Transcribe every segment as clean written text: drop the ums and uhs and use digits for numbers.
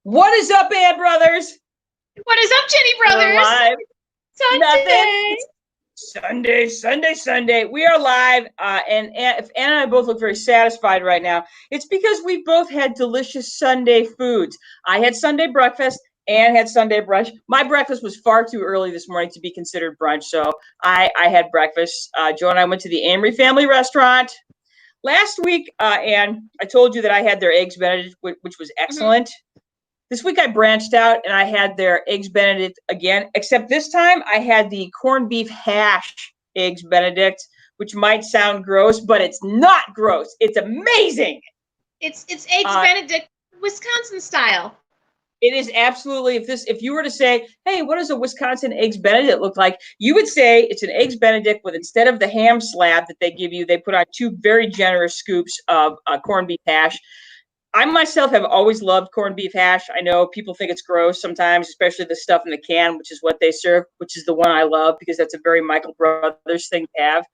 What is up, Ann Brothers? What is up, Jenny We're Brothers? live. Nothing. Sunday. Sunday. We are live, and if Ann and I both look very satisfied right now, it's because we both had delicious Sunday foods. I had Sunday breakfast. Ann had Sunday brunch. My breakfast was far too early this morning to be considered brunch, so I had breakfast. Joe and I went to the Amory family restaurant last week, and I told you that I had their eggs Benedict, which was excellent. This week I branched out and I had their eggs Benedict again, except this time I had the corned beef hash eggs Benedict, which might sound gross, but it's not gross. It's amazing. It's eggs Benedict, Wisconsin style. It is absolutely. If you were to say, hey, what does a Wisconsin eggs Benedict look like? You would say it's an eggs Benedict with, instead of the ham slab that they give you, they put on 2 very generous scoops of corned beef hash. I myself have always loved corned beef hash. I know people think it's gross sometimes, especially the stuff in the can, which is what they serve, which is the one I love because that's a very Michael Brothers thing to have.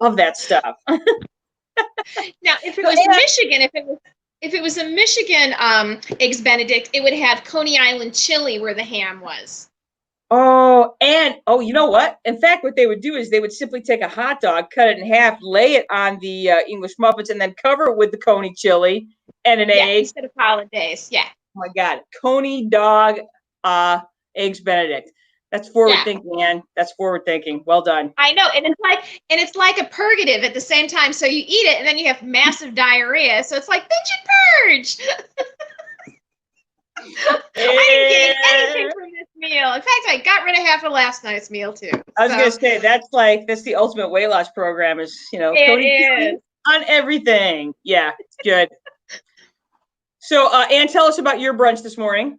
Love that stuff. Now, if it was Michigan, if it was a Michigan eggs Benedict, it would have Coney Island chili where the ham was. Oh, you know what? In fact, what they would do is they would simply take a hot dog, cut it in half, lay it on the English muffins, and then cover it with the Coney chili and an egg. Instead of hollandaise. Yeah. Oh my God. Coney dog eggs Benedict. That's forward thinking, Ann. That's forward thinking. Well done. I know. And it's like a purgative at the same time. So you eat it and then you have massive diarrhea. So it's like binge and purge. I didn't gain anything from this meal. In fact, I got rid of half of last night's meal too. I was gonna say that's the ultimate weight loss program is, it is on everything. Yeah, it's good. So Ann, tell us about your brunch this morning.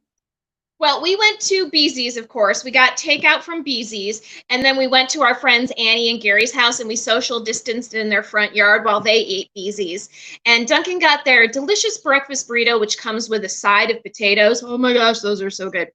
Well, we went to Beezy's, of course. We got takeout from Beezy's, and then we went to our friends Annie and Gary's house, and we social distanced in their front yard while they ate Beezy's. And Duncan got their delicious breakfast burrito, which comes with a side of potatoes. Oh my gosh, those are so good.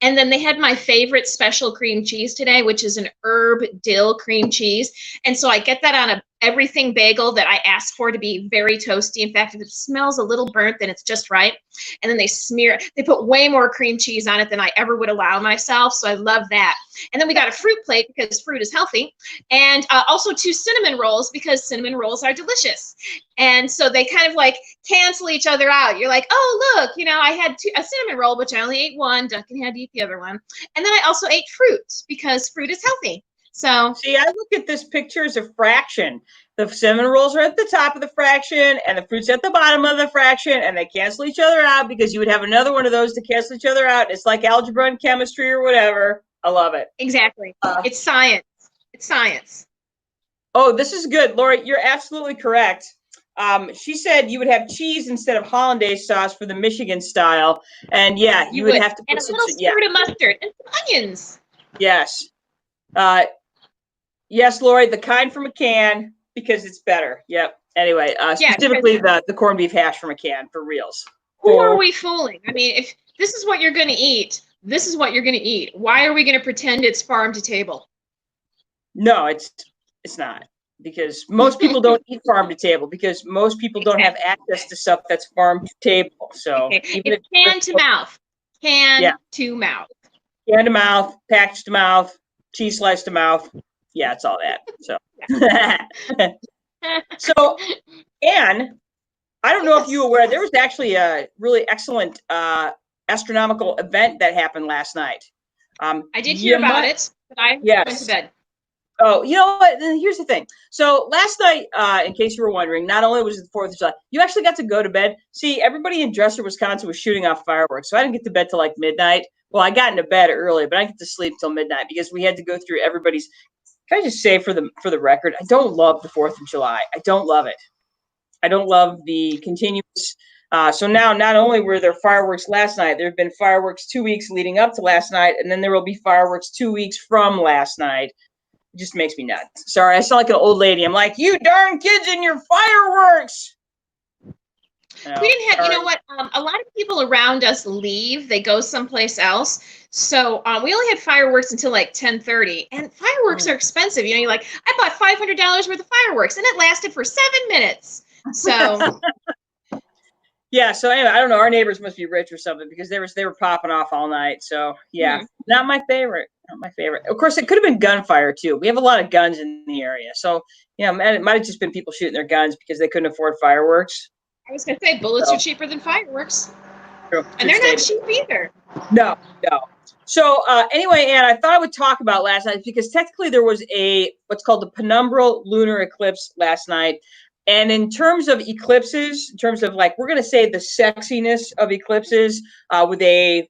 And then they had my favorite special cream cheese today, which is an herb dill cream cheese. And so I get that on a everything bagel that I asked for to be very toasty. In fact, if it smells a little burnt, then it's just right. And then they put way more cream cheese on it than I ever would allow myself. So I love that. And then we got a fruit plate because fruit is healthy. And also 2 cinnamon rolls because cinnamon rolls are delicious. And so they kind of like cancel each other out. You're like, oh, look, I had a cinnamon roll, which I only ate one. Duncan had to eat the other one. And then I also ate fruit because fruit is healthy. So see, I look at this picture as a fraction. The cinnamon rolls are at the top of the fraction and the fruit's at the bottom of the fraction, and they cancel each other out because you would have another one of those to cancel each other out. It's like algebra and chemistry or whatever. I love it. Exactly. It's science. It's science. Oh, this is good. Lori, you're absolutely correct. She said you would have cheese instead of hollandaise sauce for the Michigan style. And yeah, you would have to put a little squirt of mustard and some onions. Yes. Yes, Lori, the kind from a can because it's better. Yep. Anyway, specifically the corned beef hash from a can for reals. Who are we fooling? I mean, if this is what you're going to eat, this is what you're going to eat. Why are we going to pretend it's farm to table? No, it's not, because most people don't eat farm to table because most people don't have access to stuff that's farm to table. So it's can to mouth, to mouth, can to mouth, packaged to mouth, cheese slice to mouth. Yeah, it's all that. So, so, Ann, I don't know if you were aware, there was actually a really excellent astronomical event that happened last night. I did hear about it, but I went to bed. Oh, you know what? Here's the thing. So last night, in case you were wondering, not only was it the 4th of July, you actually got to go to bed. See, everybody in Dresser, Wisconsin was shooting off fireworks, so I didn't get to bed till like midnight. Well, I got into bed early, but I didn't get to sleep till midnight because we had to go through everybody's. Can I just say for the record, I don't love the 4th of July. I don't love it. I don't love the continuous. So now, not only were there fireworks last night, there have been fireworks 2 weeks leading up to last night, and then there will be fireworks 2 weeks from last night. It just makes me nuts. Sorry, I sound like an old lady. I'm like, you darn kids and your fireworks. We didn't have, you know what? A lot of people around us leave. They go someplace else. So we only had fireworks until like 10:30. And fireworks are expensive. You're like, I bought $500 worth of fireworks, and it lasted for 7 minutes. So. Yeah, so anyway, I don't know. Our neighbors must be rich or something because they were popping off all night. So yeah, not my favorite. Not my favorite. Of course, it could have been gunfire too. We have a lot of guns in the area, so it might have just been people shooting their guns because they couldn't afford fireworks. I was gonna say bullets are So cheaper than fireworks, true, and good they're not statement. cheap either. No, no. So anyway, Ann, I thought I would talk about last night because technically there was what's called the Penumbral Lunar Eclipse last night. And in terms of eclipses, in terms of like we're going to say the sexiness of eclipses, with a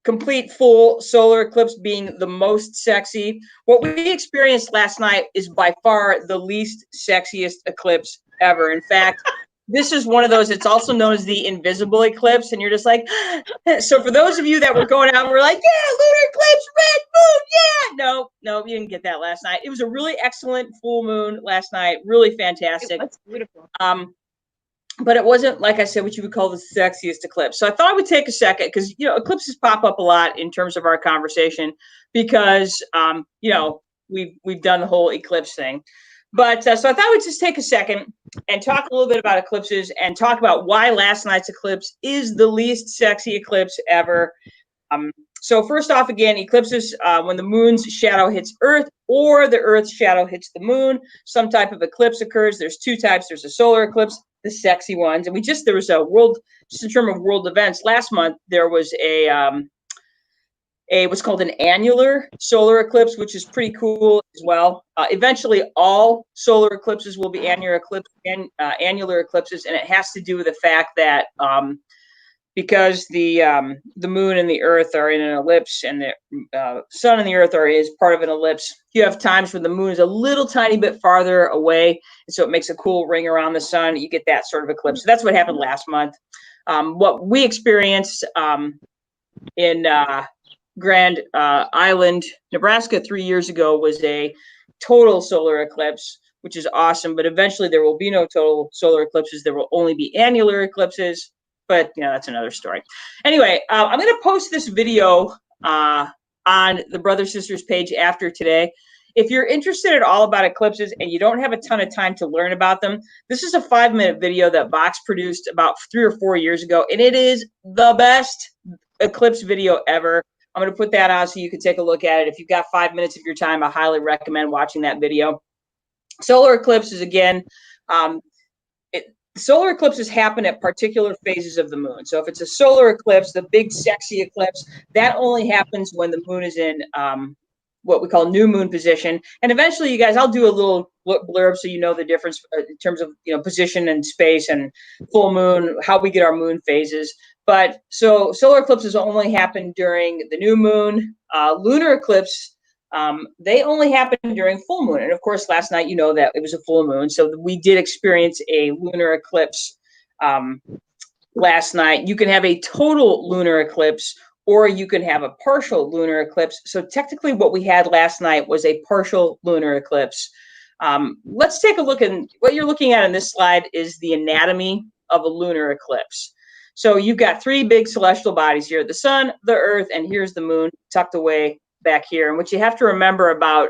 complete full solar eclipse being the most sexy. What we experienced last night is by far the least sexiest eclipse ever. In fact, this is one of those, it's also known as the invisible eclipse. And you're just like, so for those of you that were going out and were like, yeah, lunar eclipse, red moon, yeah. No, you didn't get that last night. It was a really excellent full moon last night. Really fantastic. It was beautiful. But it wasn't, like I said, what you would call the sexiest eclipse. So I thought I would take a second because, eclipses pop up a lot in terms of our conversation because, we've done the whole eclipse thing. But so I thought I would just take a second and talk a little bit about eclipses and talk about why last night's eclipse is the least sexy eclipse ever. So first off, again, eclipses, when the moon's shadow hits Earth or the Earth's shadow hits the moon, some type of eclipse occurs. There's two types. There's a solar eclipse, the sexy ones. And there was just in terms of world events, last month, there was a what's called an annular solar eclipse, which is pretty cool as well. Eventually, all solar eclipses will be annular eclipses, and it has to do with the fact that because the moon and the Earth are in an ellipse, and the sun and the Earth is part of an ellipse. You have times when the moon is a little tiny bit farther away, and so it makes a cool ring around the sun. You get that sort of eclipse. So that's what happened last month. What we experienced in Grand Island, Nebraska, 3 years ago was a total solar eclipse, which is awesome. But eventually, there will be no total solar eclipses. There will only be annular eclipses. But that's another story. Anyway, I'm going to post this video on the Brother Sisters page after today. If you're interested at all about eclipses and you don't have a ton of time to learn about them, this is a 5-minute video that Vox produced about 3 or 4 years ago, and it is the best eclipse video ever. I'm going to put that on so you can take a look at it. If you've got 5 minutes of your time, I highly recommend watching that video. Solar eclipses, again, solar eclipses happen at particular phases of the moon. So if it's a solar eclipse, the big sexy eclipse, that only happens when the moon is in what we call new moon position. And eventually, you guys, I'll do a little blurb so you know the difference in terms of position and space and full moon, how we get our moon phases. But so solar eclipses only happen during the new moon. Lunar eclipse, they only happen during full moon. And of course, last night, that it was a full moon. So we did experience a lunar eclipse last night. You can have a total lunar eclipse or you can have a partial lunar eclipse. So technically what we had last night was a partial lunar eclipse. Let's take a look at what you're looking at in this slide is the anatomy of a lunar eclipse. So you've got 3 big celestial bodies here, the sun, the Earth, and here's the moon tucked away back here. And what you have to remember about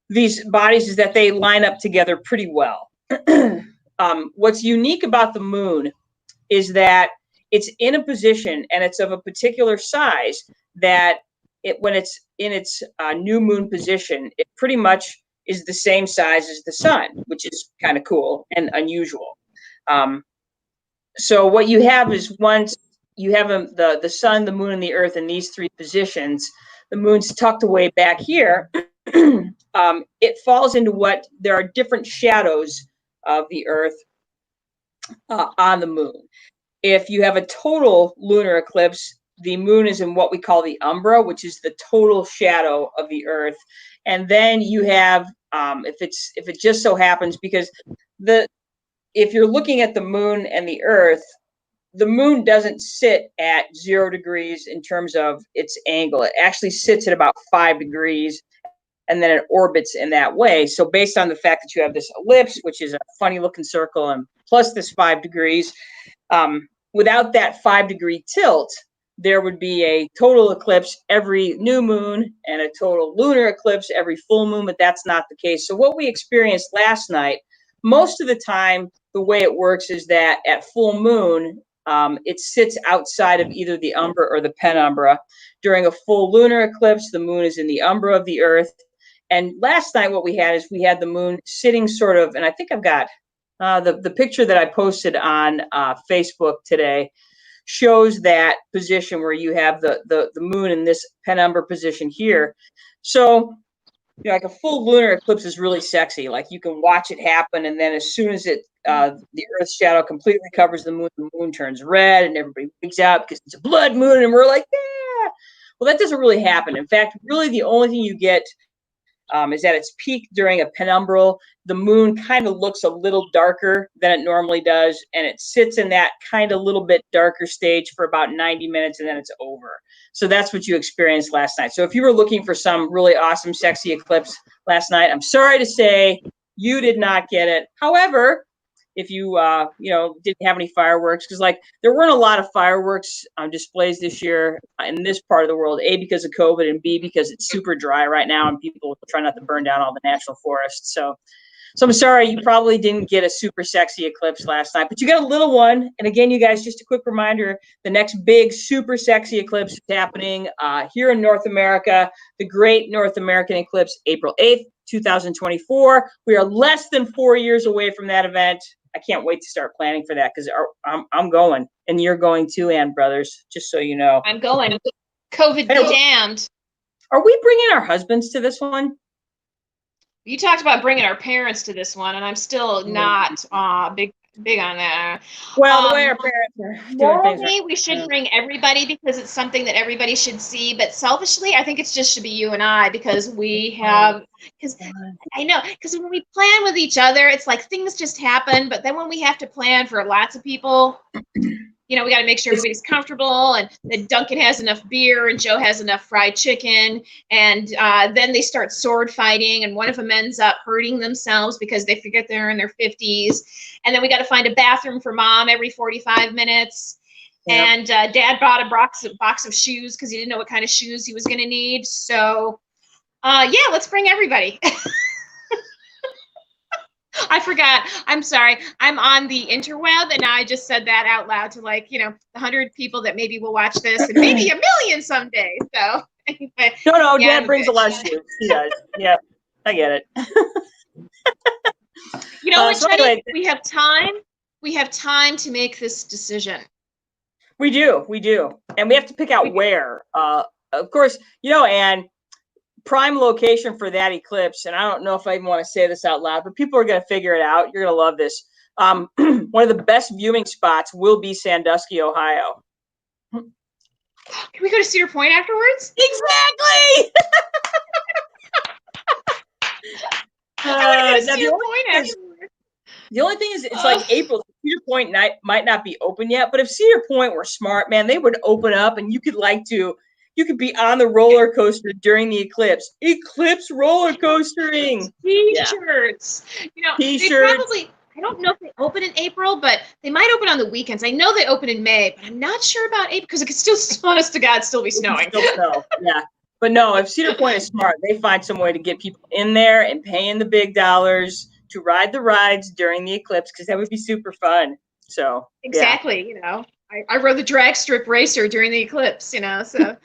these bodies is that they line up together pretty well. What's unique about the moon is that it's in a position and it's of a particular size that when it's in its new moon position, it pretty much is the same size as the sun, which is kind of cool and unusual. So what you have is once you have the sun, the moon, and the Earth in these 3 positions, the moon's tucked away back here. It falls into there are different shadows of the Earth on the moon. If you have a total lunar eclipse, the moon is in what we call the umbra, which is the total shadow of the Earth. And then you have, if it just so happens, because if you're looking at the moon and the Earth, the moon doesn't sit at 0 degrees in terms of its angle. It actually sits at about 5 degrees, and then it orbits in that way. So based on the fact that you have this ellipse, which is a funny looking circle, and plus this 5 degrees, without that 5-degree tilt, there would be a total eclipse every new moon and a total lunar eclipse every full moon, but that's not the case. So what we experienced last night, most of the time, the way it works is that at full moon, it sits outside of either the umbra or the penumbra. During a full lunar eclipse, the moon is in the umbra of the Earth. And last night, what we had is we had the moon sitting sort of, and I think I've got the picture that I posted on Facebook today shows that position where you have the moon in this penumbra position here. So, you know, like a full lunar eclipse is really sexy. Like you can watch it happen, and then as soon as the Earth's shadow completely covers the moon turns red, and everybody freaks out because it's a blood moon, and we're like, yeah. Well, that doesn't really happen. In fact, really, the only thing you get is at its peak during a penumbral. The moon kind of looks a little darker than it normally does, and it sits in that kind of little bit darker stage for about 90 minutes, and then it's over. So that's what you experienced last night. So if you were looking for some really awesome, sexy eclipse last night, I'm sorry to say you did not get it. However, if you didn't have any fireworks, because like there weren't a lot of fireworks on displays this year in this part of the world, A, because of COVID, and B, because it's super dry right now and people try not to burn down all the national forests. So I'm sorry, you probably didn't get a super sexy eclipse last night, but you got a little one. And again, you guys, just a quick reminder, the next big super sexy eclipse is happening here in North America, the Great North American Eclipse, April 8th, 2024. We are less than 4 years away from that event. I can't wait to start planning for that because I'm going, and you're going too, Ann Brothers, just so you know. I'm going. COVID be damned. Are we bringing our husbands to this one? You talked about bringing our parents to this one, and I'm still not big on that. Well, the way our parents are doing things. Morally, we should bring everybody because it's something that everybody should see. But selfishly, I think it's just should be you and I because we have. Because I know, because when we plan with each other, it's like things just happen. But then when we have to plan for lots of people, you know, we got to make sure everybody's comfortable and that Duncan has enough beer and Joe has enough fried chicken. And then they start sword fighting and one of them ends up hurting themselves because they forget they're in their 50s. And then we got to find a bathroom for mom every 45 minutes. Yep. And dad bought a box of shoes because he didn't know what kind of shoes he was going to need. So, yeah, let's bring everybody. I forgot. I'm sorry. I'm on the interweb, and I just said that out loud to, like, you know, 100 people that maybe will watch this, and maybe 1 million someday. So, anyway. No, yeah, Dad brings a lot of shoes. He does. Yeah, I get it. You know what, Jenny? Anyway, we have time. We have time to make this decision. We do, and we have to pick out where. Of course, you know, and prime location for that eclipse, and I don't know if I even want to say this out loud, but people are going to figure it out. You're going to love this. One of the best viewing spots will be Sandusky, Ohio. Can we go to Cedar Point afterwards? Exactly. I want to go to Cedar Point afterwards. The only thing is, it's like April. Cedar Point might not be open yet, but if Cedar Point were smart, man, they would open up, and you could be on the roller coaster during the eclipse. Eclipse roller coastering. T-shirts. Yeah. You know, T-shirts. They probably, I don't know if they open in April, but they might open on the weekends. I know they open in May, but I'm not sure about April because it could still, honest to God, still be snowing. Still snow. Yeah. But no, if Cedar Point is smart, they find some way to get people in there and paying the big dollars to ride the rides during the eclipse because that would be super fun. So exactly, yeah. You know, I rode the drag strip racer during the eclipse, you know, so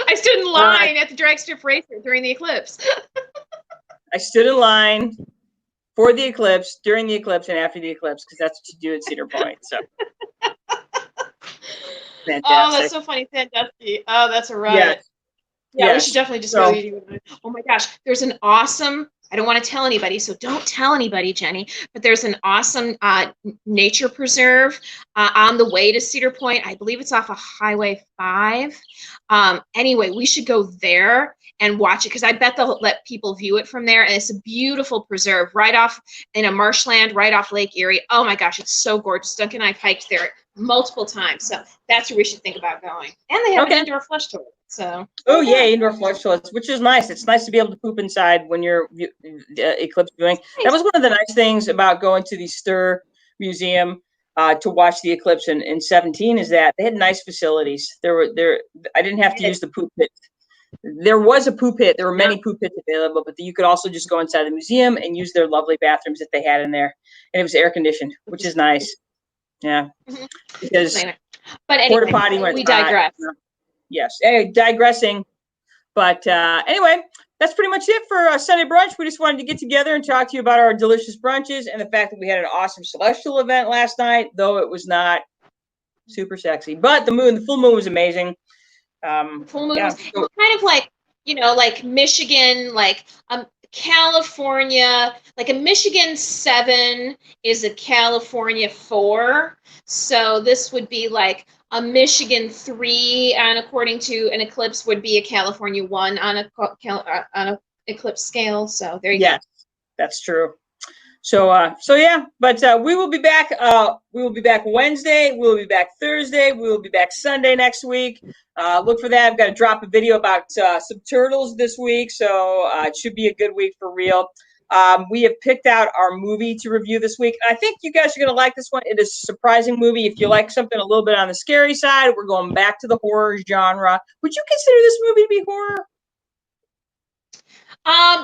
I stood in line at the drag strip racer during the eclipse. I stood in line for the eclipse, during the eclipse, and after the eclipse because that's what you do at Cedar Point. So. Fantastic. Oh, that's so funny, Sandusky. Oh, that's a riot. Yeah, we should definitely just go. Oh my gosh, there's an awesome. I don't want to tell anybody, so don't tell anybody, Jenny. But there's an awesome nature preserve on the way to Cedar Point. I believe it's off of Highway 5. Anyway, we should go there and watch it because I bet they'll let people view it from there. And it's a beautiful preserve right off in a marshland, right off Lake Erie. Oh my gosh, it's so gorgeous. Duncan and I have hiked there multiple times, so that's where we should think about going. And they have an indoor flush toilet. So yeah, indoor flush toilets, which is nice. It's nice to be able to poop inside when you're eclipse viewing. That was one of the nice things about going to the Stir Museum to watch the eclipse in 17 is that they had nice facilities. I didn't have to use the poop pit There was a poo pit. There were many poo pits available, but you could also just go inside the museum and use their lovely bathrooms that they had in there. And it was air conditioned, which is nice. Yeah. Because but anyway, porta potty went we digress. Yes. Anyway, digressing. But anyway, that's pretty much it for Sunday Brunch. We just wanted to get together and talk to you about our delicious brunches and the fact that we had an awesome celestial event last night, though it was not super sexy. But the full moon was amazing. Full moon was kind of like, like Michigan, like California, like a Michigan 7 is a California 4. So this would be like a Michigan 3, and according to an eclipse would be a California 1 on a eclipse scale. So there you go. Yes, that's true. So yeah, but we will be back. We will be back Wednesday. We will be back Thursday. We will be back Sunday next week. Look for that. I've got to drop a video about some turtles this week, so it should be a good week for real. We have picked out our movie to review this week. I think you guys are going to like this one. It is a surprising movie. If you like something a little bit on the scary side, we're going back to the horror genre. Would you consider this movie to be horror?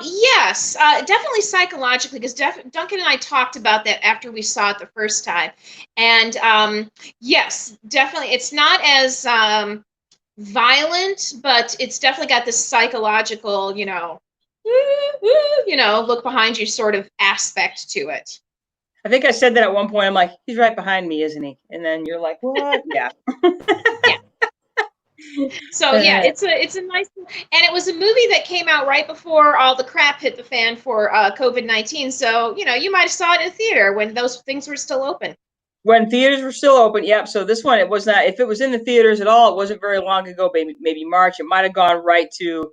Yes, definitely psychologically, because Duncan and I talked about that after we saw it the first time. And yes, definitely. It's not as violent, but it's definitely got this psychological, look behind you sort of aspect to it. I think I said that at one point. I'm like, he's right behind me, isn't he? And then you're like, what? Yeah. Yeah. So yeah, it's a nice, and it was a movie that came out right before all the crap hit the fan for COVID-19. So you might have saw it in a theater when those things were still open. When theaters were still open, yep. So this one, it was not. If it was in the theaters at all, it wasn't very long ago. Maybe March. It might have gone right to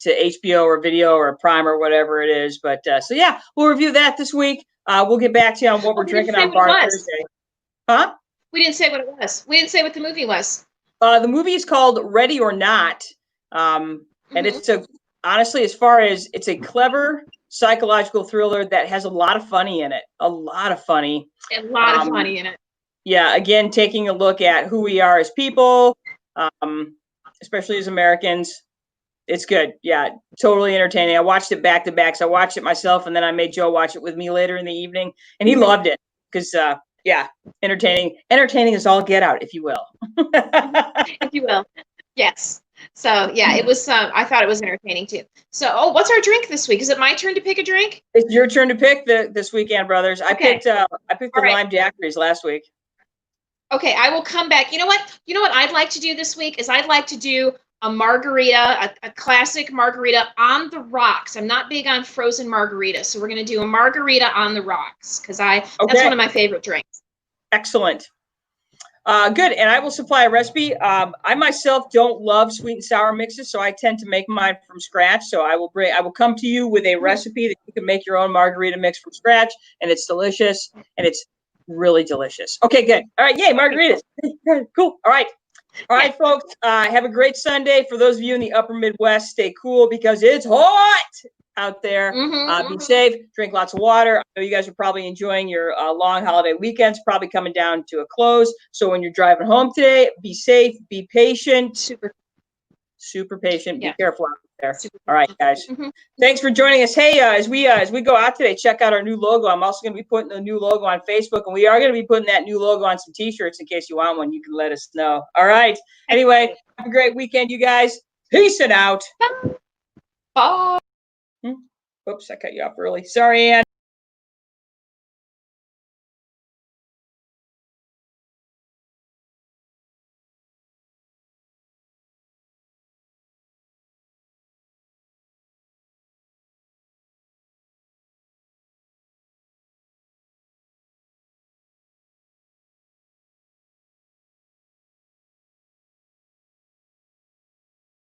HBO or video or Prime or whatever it is. But so yeah, we'll review that this week. We'll get back to you on what we're drinking on Bar Thursday. Huh? We didn't say what it was. We didn't say what the movie was. The movie is called Ready or Not, and it's honestly, as far as it's a clever psychological thriller that has a lot of funny in it. A lot of funny. A lot of funny in it. Yeah, again, taking a look at who we are as people, especially as Americans. It's good. Yeah, totally entertaining. I watched it back to back. So I watched it myself, and then I made Joe watch it with me later in the evening, and he loved it because. Yeah, entertaining is all get out, if you will. If you will, yes. So yeah, it was. I thought it was entertaining too. So, what's our drink this week? Is it my turn to pick a drink? It's your turn to pick this weekend, brothers. I picked the lime daiquiris last week. Okay, I will come back. You know what? I'd like to do this week is I'd like to do a margarita, a classic margarita on the rocks. I'm not big on frozen margaritas, so we're going to do a margarita on the rocks because that's one of my favorite drinks. Excellent. Good, and I will supply a recipe. I myself don't love sweet and sour mixes, so I tend to make mine from scratch. So I will come to you with a recipe that you can make your own margarita mix from scratch, and it's delicious, and it's really delicious. Okay, good. All right, yay, margaritas. Cool. All right, folks. Have a great Sunday. For those of you in the upper Midwest, stay cool because it's hot out there. Be safe. Drink lots of water. I know you guys are probably enjoying your long holiday weekends, probably coming down to a close. So when you're driving home today, be safe, be patient. Super patient. Be careful out there. All right, guys. Thanks for joining us. Hey, as we go out today, check out our new logo. I'm also going to be putting the new logo on Facebook, and we are going to be putting that new logo on some T-shirts in case you want one. You can let us know. All right. Anyway, have a great weekend, you guys. Peace and out. Bye. Oops, I cut you off early. Sorry, Ann.